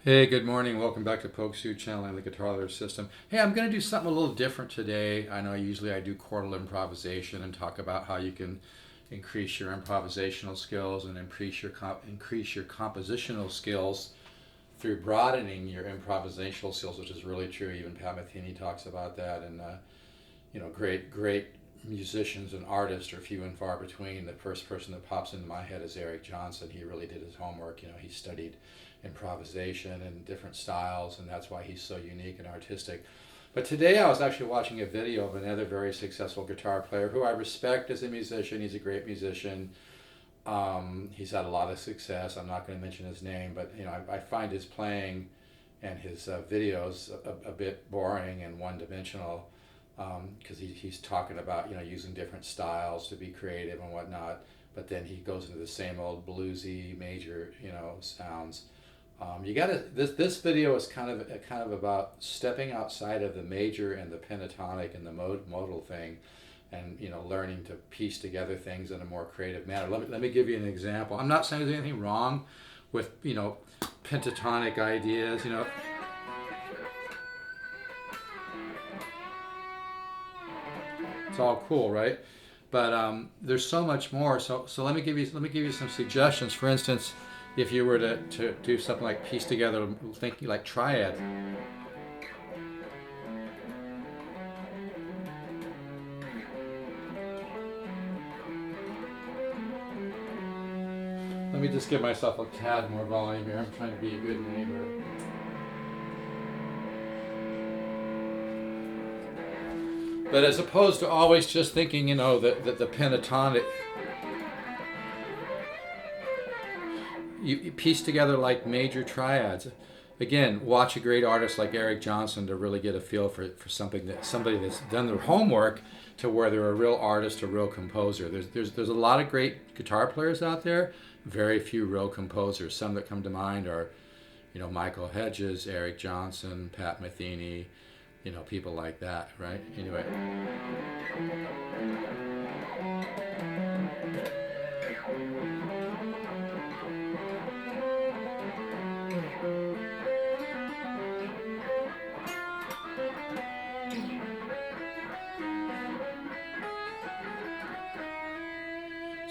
Hey, good morning. Welcome back to Poke Suit Channel and the Guitar Leader System. Hey, I'm going to do something a little different today. I know usually I do chordal improvisation and talk about how you can increase your improvisational skills and increase your compositional skills through broadening your improvisational skills, which is really true. Even Pat Metheny talks about that, and great musicians and artists are few and far between. The first person that pops into my head is Eric Johnson. He really did his homework. He studied improvisation and different styles, and that's why he's so unique and artistic. But today I was actually watching a video of another very successful guitar player who I respect as a musician. He's a great musician. He's had a lot of success. I'm not going to mention his name, but I find his playing and his videos a bit boring and one-dimensional, because he's talking about using different styles to be creative and whatnot. But then he goes into the same old bluesy major sounds. You gotta. This video is kind of about stepping outside of the major and the pentatonic and the modal thing, and learning to piece together things in a more creative manner. Let me give you an example. I'm not saying there's anything wrong with pentatonic ideas. It's all cool, right? But there's so much more. So let me give you some suggestions. For instance, if you were to do something like piece together, thinking like triad. Let me just give myself a tad more volume here. I'm trying to be a good neighbor. But as opposed to always just thinking, that the pentatonic, you piece together like major triads. Again, watch a great artist like Eric Johnson to really get a feel for somebody that's done their homework to where they're a real artist, a real composer. There's a lot of great guitar players out there, very few real composers. Some that come to mind are, Michael Hedges, Eric Johnson, Pat Metheny, people like that, right? Anyway.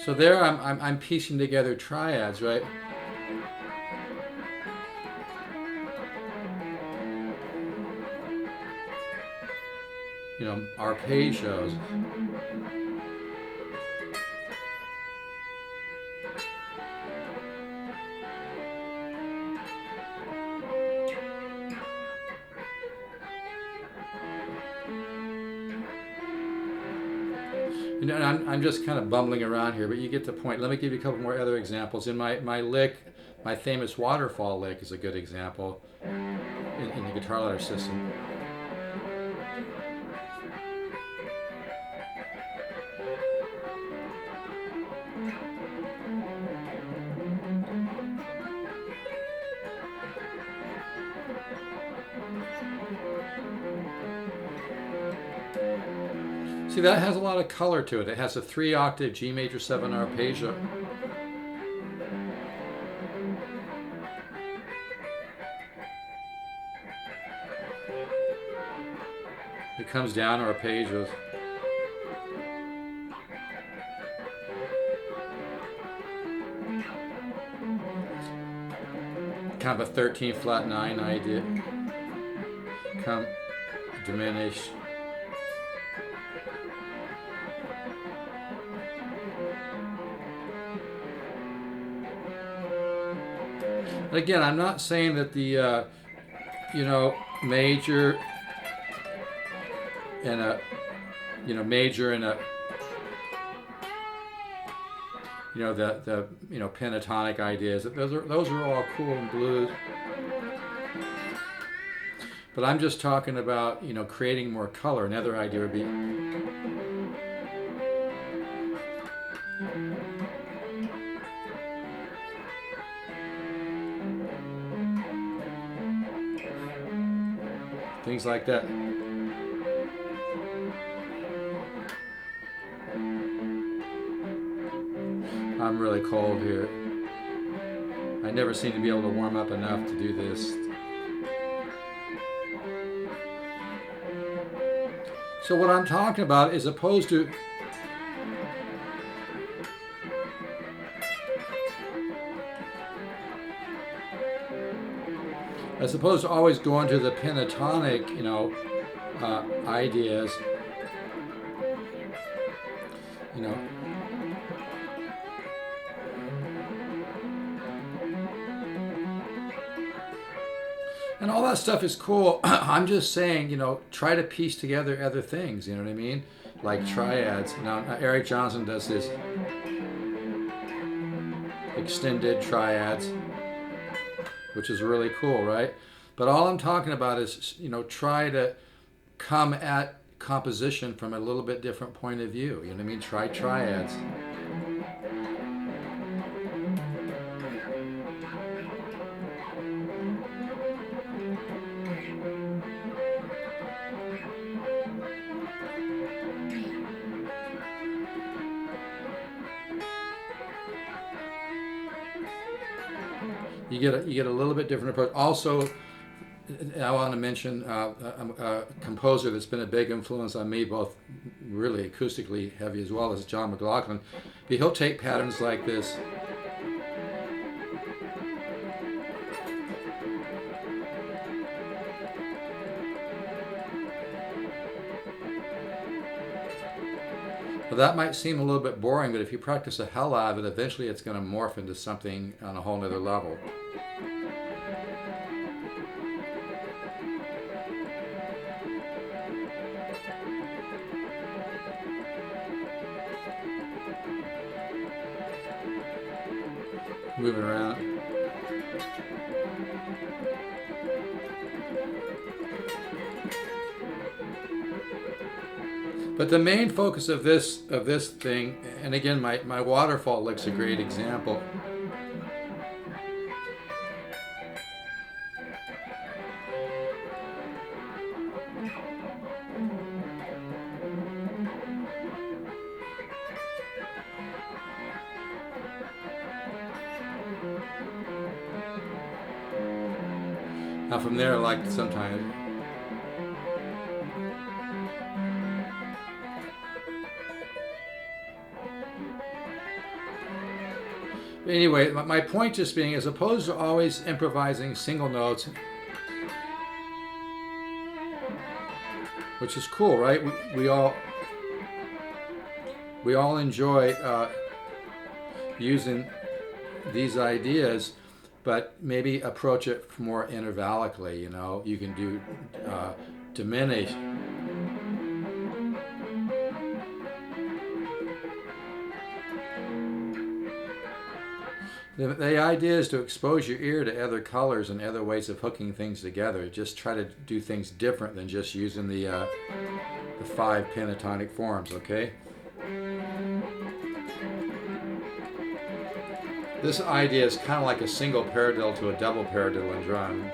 So there I'm piecing together triads, right? Arpeggios. I'm just kind of bumbling around here, but you get the point. Let me give you a couple more other examples. In my lick, my famous Waterfall Lick is a good example in the Guitar Leader System. See, that has a lot of color to it. It has a 3-octave G major 7 arpeggio. It comes down arpeggios. Kind of a 13 flat 9 idea. Come diminish. Again, I'm not saying that the major and a major and a the pentatonic ideas. Those are all cool in blues. But I'm just talking about creating more color. Another idea would be things like that. I'm really cold here. I never seem to be able to warm up enough to do this. So what I'm talking about is opposed to always going to the pentatonic, ideas, and all that stuff is cool. I'm just saying, try to piece together other things, you know what I mean? Like triads. Now Eric Johnson does this extended triads, which is really cool, right? But all I'm talking about is, try to come at composition from a little bit different point of view. You know what I mean? Try triads. You get a little bit different approach. Also, I want to mention a composer that's been a big influence on me, both really acoustically heavy as well as John McLaughlin. But he'll take patterns like this. Well, that might seem a little bit boring, but if you practice the hell out of it, eventually it's going to morph into something on a whole nother level. Moving around. But the main focus of this thing, and again, my Waterfall Lick's a great example. Now from there, like sometimes. Anyway, my point just being, as opposed to always improvising single notes, which is cool, right? We all enjoy using these ideas, but maybe approach it more intervallically. You can do diminish. The idea is to expose your ear to other colors and other ways of hooking things together. Just try to do things different than just using the 5 pentatonic forms, okay? This idea is kind of like a single paradiddle to a double paradiddle in drum.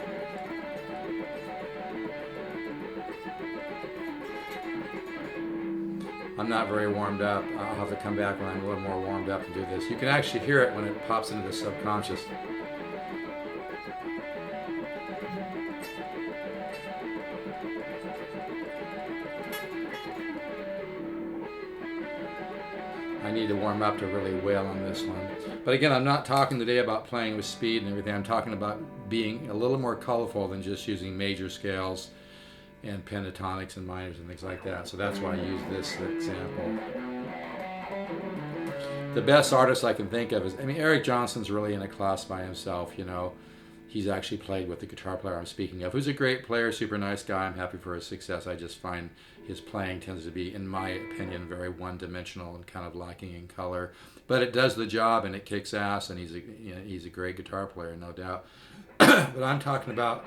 I'm not very warmed up. I'll have to come back when I'm a little more warmed up and do this. You can actually hear it when it pops into the subconscious. I need to warm up to really wail on this one. But again, I'm not talking today about playing with speed and everything. I'm talking about being a little more colorful than just using major scales and pentatonics and minors and things like that. So that's why I use this example. The best artist I can think of is, Eric Johnson's really in a class by himself, He's actually played with the guitar player I'm speaking of, who's a great player, super nice guy. I'm happy for his success. I just find his playing tends to be, in my opinion, very one-dimensional and kind of lacking in color. But it does the job and it kicks ass, and he's a great guitar player, no doubt. But I'm talking about,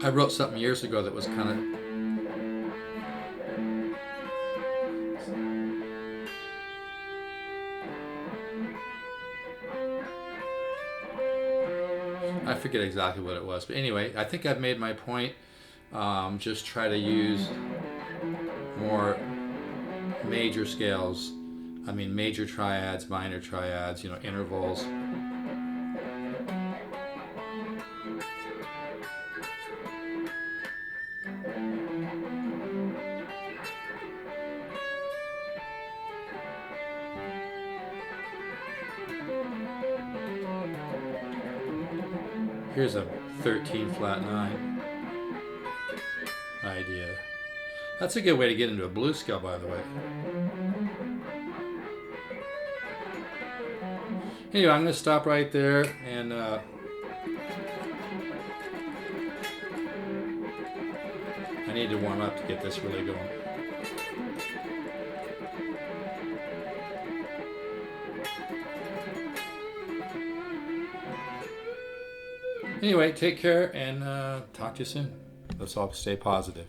I wrote something years ago that was kind of, I forget exactly what it was, but anyway, I think I've made my point. Just try to use more major scales. Major triads, minor triads, intervals. Here's a 13 flat 9 idea. That's a good way to get into a blues scale, by the way. Anyway, I'm going to stop right there, and I need to warm up to get this really going. Anyway, take care, and talk to you soon. Let's all stay positive.